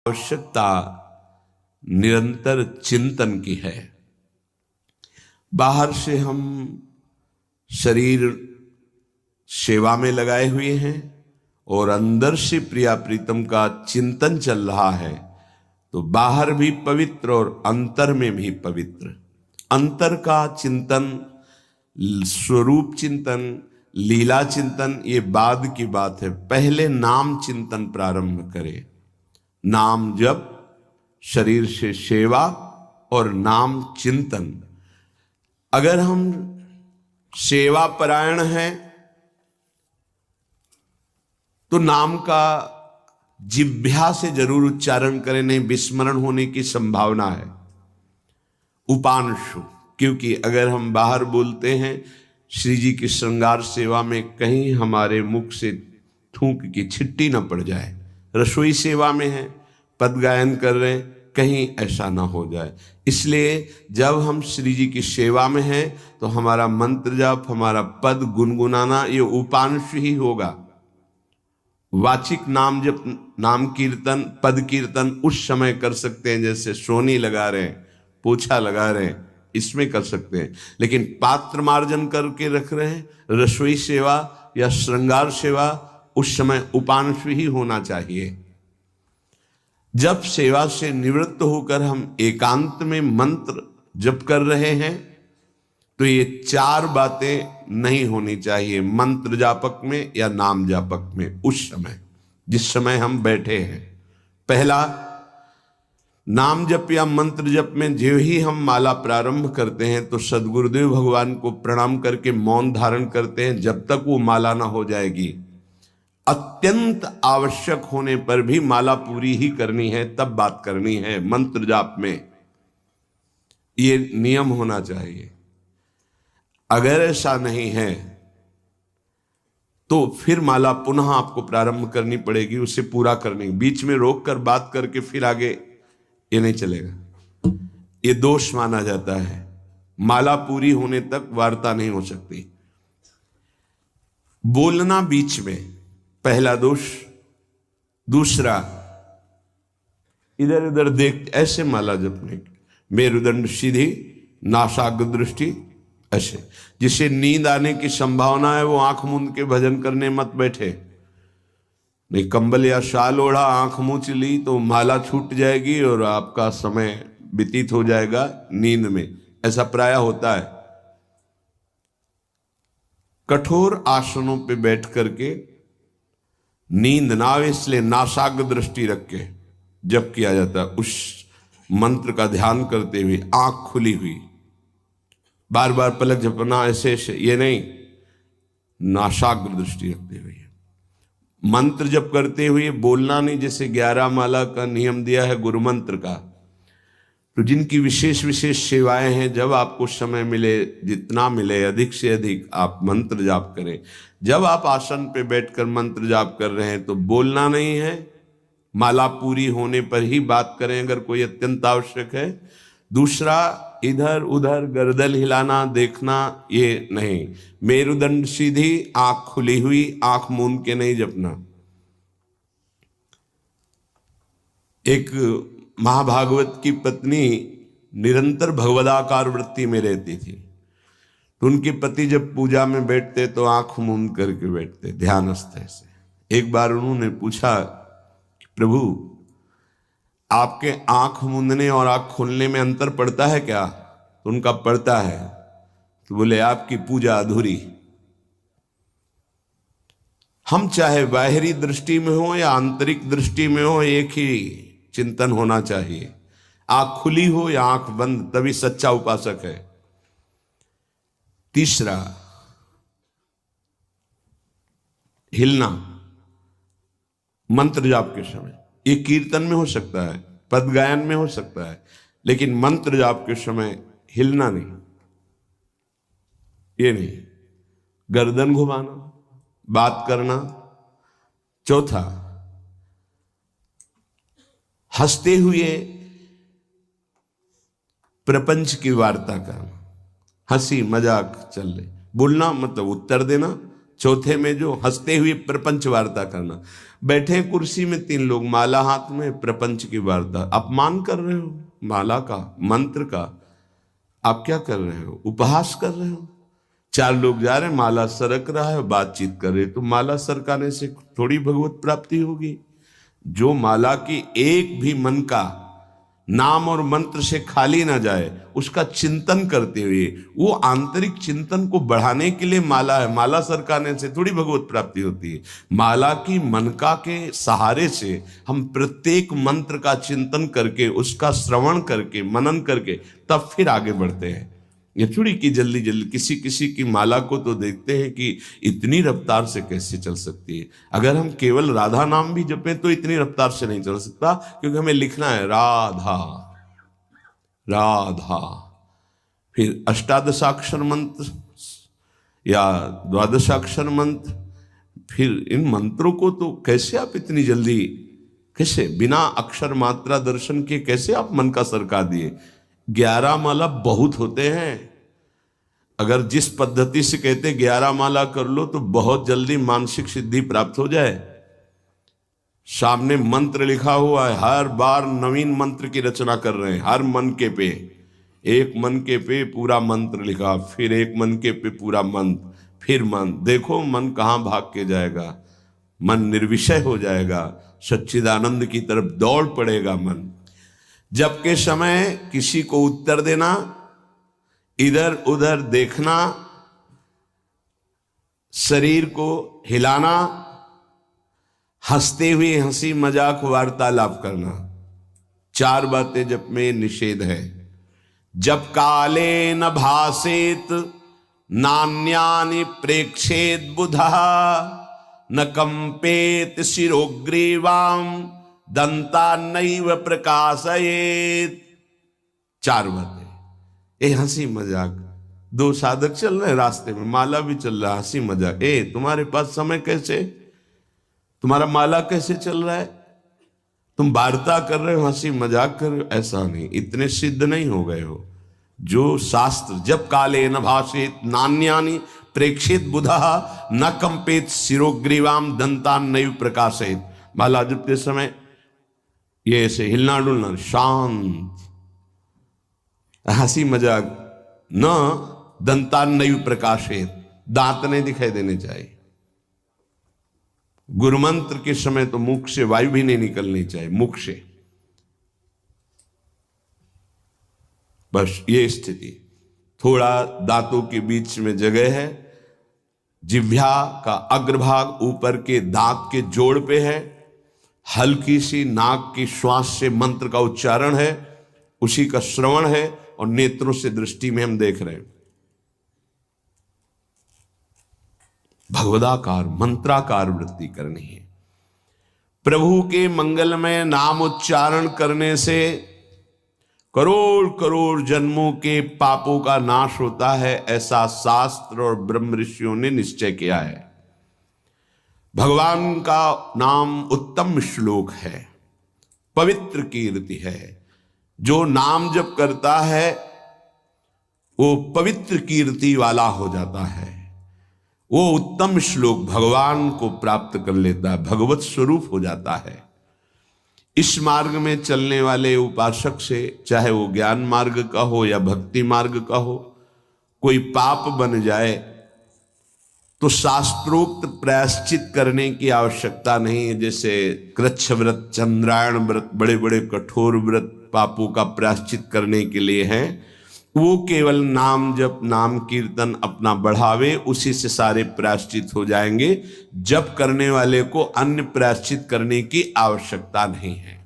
आवश्यकता निरंतर चिंतन की है। बाहर से हम शरीर सेवा में लगाए हुए हैं और अंदर से प्रिया प्रीतम का चिंतन चल रहा है, तो बाहर भी पवित्र और अंतर में भी पवित्र। अंतर का चिंतन, स्वरूप चिंतन, लीला चिंतन ये बाद की बात है। पहले नाम चिंतन प्रारंभ करें। नाम जप, शरीर से सेवा और नाम चिंतन। अगर हम सेवा परायण हैं तो नाम का जिह्वा से जरूर उच्चारण करें, नहीं विस्मरण होने की संभावना है। उपांशु, क्योंकि अगर हम बाहर बोलते हैं श्री जी की श्रृंगार सेवा में, कहीं हमारे मुख से थूक की छिट्टी न पड़ जाए। रसोई सेवा में है, पद गायन कर रहे हैं, कहीं ऐसा ना हो जाए। इसलिए जब हम श्री जी की सेवा में हैं तो हमारा मंत्र जाप, हमारा पद गुनगुनाना ये उपांश ही होगा। वाचिक नाम जप, नाम कीर्तन, पद कीर्तन उस समय कर सकते हैं, जैसे सोनी लगा रहे हैं, पोछा लगा रहे हैं, इसमें कर सकते हैं। लेकिन पात्र मार्जन करके रख रहे हैं, रसोई सेवा या श्रृंगार सेवा, उस समय उपांश ही होना चाहिए। जब सेवा से निवृत्त होकर हम एकांत में मंत्र जप कर रहे हैं तो ये चार बातें नहीं होनी चाहिए मंत्र जापक में या नाम जापक में। उस समय जिस समय हम बैठे हैं, पहला, नाम जप या मंत्र जप में जो ही हम माला प्रारंभ करते हैं तो सदगुरुदेव भगवान को प्रणाम करके मौन धारण करते हैं जब तक वो माला ना हो जाएगी। अत्यंत आवश्यक होने पर भी माला पूरी ही करनी है, तब बात करनी है मंत्र जाप में। ये नियम होना चाहिए। अगर ऐसा नहीं है तो फिर माला पुनः आपको प्रारंभ करनी पड़ेगी, उसे पूरा करने। बीच में रोक कर बात करके फिर आगे, ये नहीं चलेगा। ये दोष माना जाता है। माला पूरी होने तक वार्ता नहीं हो सकती। बोलना बीच में, पहला दोष। दूसरा, इधर उधर देख ऐसे माला जपने, मेरुदंड सीधी, नासाग्र दृष्टि ऐसे। जिसे नींद आने की संभावना है वो आंख मूंद के भजन करने मत बैठे। नहीं, कंबल या शाल ओढ़ा, आंख मूंद ली तो माला छूट जाएगी और आपका समय व्यतीत हो जाएगा नींद में। ऐसा प्राय होता है। कठोर आसनों पे बैठ करके नींद ना आवे इसलिए नासाग्र दृष्टि रख के जप किया जाता है। उस मंत्र का ध्यान करते हुए आंख खुली हुई, बार बार पलक झपकना ऐसे ऐसे, ये नहीं, नासाग्र दृष्टि रखते हुए मंत्र जप करते हुए बोलना नहीं। जैसे 11 माला का नियम दिया है गुरु मंत्र का, तो जिनकी विशेष विशेष सेवाएं हैं, जब आपको समय मिले, जितना मिले अधिक से अधिक आप मंत्र जाप करें। जब आप आसन पे बैठकर मंत्र जाप कर रहे हैं तो बोलना नहीं है, माला पूरी होने पर ही बात करें अगर कोई अत्यंत आवश्यक है। दूसरा, इधर उधर गर्दन हिलाना, देखना, ये नहीं। मेरुदंड सीधी, आंख खुली हुई, आंख मूंद के नहीं जपना। एक महाभागवत की पत्नी निरंतर भगवदाकार वृत्ति में रहती थी, तो उनके पति जब पूजा में बैठते तो आंख मूंद करके बैठते ध्यानस्थ से। एक बार उन्होंने पूछा, प्रभु आपके आंख मूंदने और आंख खोलने में अंतर पड़ता है क्या? तो उनका पड़ता है। तो बोले आपकी पूजा अधूरी। हम चाहे बाहरी दृष्टि में हो या आंतरिक दृष्टि में हो, एक ही चिंतन होना चाहिए। आंख खुली हो या आंख बंद, तभी सच्चा उपासक है। तीसरा, हिलना मंत्र जाप के समय। ये कीर्तन में हो सकता है, पद गायन में हो सकता है, लेकिन मंत्र जाप के समय हिलना नहीं, ये नहीं। गर्दन घुमाना, बात करना। चौथा, हंसते हुए प्रपंच की वार्ता करना, हंसी मजाक चल रही। बोलना मतलब उत्तर देना, चौथे में जो हंसते हुए प्रपंच वार्ता करना। बैठे हैं कुर्सी में 3 लोग, माला हाथ में, प्रपंच की वार्ता। अपमान कर रहे हो माला का, मंत्र का। आप क्या कर रहे हो? उपहास कर रहे हो। 4 लोग जा रहे हैं, माला सरक रहा है, बातचीत कर रहे, तो माला सरकाने से थोड़ी भगवत प्राप्ति होगी। जो माला की एक भी मन का नाम और मंत्र से खाली ना जाए, उसका चिंतन करते हुए, वो आंतरिक चिंतन को बढ़ाने के लिए माला है। माला सरकाने से थोड़ी भगवत प्राप्ति होती है। माला की मनका के सहारे से हम प्रत्येक मंत्र का चिंतन करके, उसका श्रवण करके, मनन करके तब फिर आगे बढ़ते हैं। ये थोड़ी कि जल्दी जल्दी किसी किसी की माला को तो देखते हैं कि इतनी रफ्तार से कैसे चल सकती है। अगर हम केवल राधा नाम भी जपें तो इतनी रफ्तार से नहीं चल सकता, क्योंकि हमें लिखना है राधा राधा। फिर अष्टादशाक्षर मंत्र या द्वादशाक्षर मंत्र, फिर इन मंत्रों को तो कैसे आप इतनी जल्दी, कैसे बिना अक्षर मात्रा दर्शन के कैसे आप मन का सरका दिए। 11 माला बहुत होते हैं। अगर जिस पद्धति से कहते 11 माला कर लो तो बहुत जल्दी मानसिक सिद्धि प्राप्त हो जाए। सामने मंत्र लिखा हुआ है, हर बार नवीन मंत्र की रचना कर रहे हैं। हर मन के पे, एक मन के पे पूरा मंत्र लिखा, फिर एक मन के पे पूरा मंत्र, फिर मन। देखो मन कहाँ भाग के जाएगा। मन निर्विषय हो जाएगा, सच्चिदानंद की तरफ दौड़ पड़ेगा मन। जबके समय किसी को उत्तर देना, इधर उधर देखना, शरीर को हिलाना, हंसते हुए हंसी मजाक वार्तालाप करना, 4 बातें जब में निषेध है। जब काले न भासेत नान्यानि प्रेक्षेत बुधा न कंपेत शिरोग्रीवाम दंता नैव प्रकाशयेत। 4 बातें। ए हंसी मजाक, 2 साधक चल रहे रास्ते में, माला भी चल रहा, हंसी मजाक। तुम्हारे पास समय कैसे, तुम्हारा माला कैसे चल रहा है, तुम वार्ता कर रहे हो, हंसी मजाक कर रहे हो। ऐसा नहीं, इतने सिद्ध नहीं हो गए हो। जो शास्त्र जब काले न भाषेत नान्यानि प्रेक्षित बुधा न कंपेत शिरोग्रीवाम दंतान नैव प्रकाशयेत। माला जपते समय ये ऐसे हिलना डुलना, शांत, हंसी मजाक, न दंतान नैव प्रकाशेत, दांत नहीं दिखाई देने चाहिए। गुरुमंत्र के समय तो मुख से वायु भी नहीं निकलनी चाहिए, मुख से। बस ये स्थिति। थोड़ा दांतों के बीच में जगह है, जिह्वा का अग्रभाग ऊपर के दांत के जोड़ पे है, हल्की सी नाक की श्वास से मंत्र का उच्चारण है, उसी का श्रवण है, और नेत्रों से दृष्टि में हम देख रहे हैं। भगवदाकार मंत्राकार वृत्ति करनी है। प्रभु के मंगलमय नाम उच्चारण करने से करोड़ करोड़ जन्मों के पापों का नाश होता है, ऐसा शास्त्र और ब्रह्म ऋषियों ने निश्चय किया है। भगवान का नाम उत्तम श्लोक है, पवित्र कीर्ति है। जो नाम जप करता है वो पवित्र कीर्ति वाला हो जाता है, वो उत्तम श्लोक भगवान को प्राप्त कर लेता है, भगवत स्वरूप हो जाता है। इस मार्ग में चलने वाले उपासक से, चाहे वो ज्ञान मार्ग का हो या भक्ति मार्ग का हो, कोई पाप बन जाए तो शास्त्रोक्त प्रायश्चित करने की आवश्यकता नहीं है। जैसे कृच्छ व्रत, चंद्रायण व्रत, बड़े बड़े कठोर व्रत पापों का प्रायश्चित करने के लिए हैं। वो केवल नाम जप, नाम कीर्तन अपना बढ़ावे, उसी से सारे प्रायश्चित हो जाएंगे। जप करने वाले को अन्य प्रायश्चित करने की आवश्यकता नहीं है।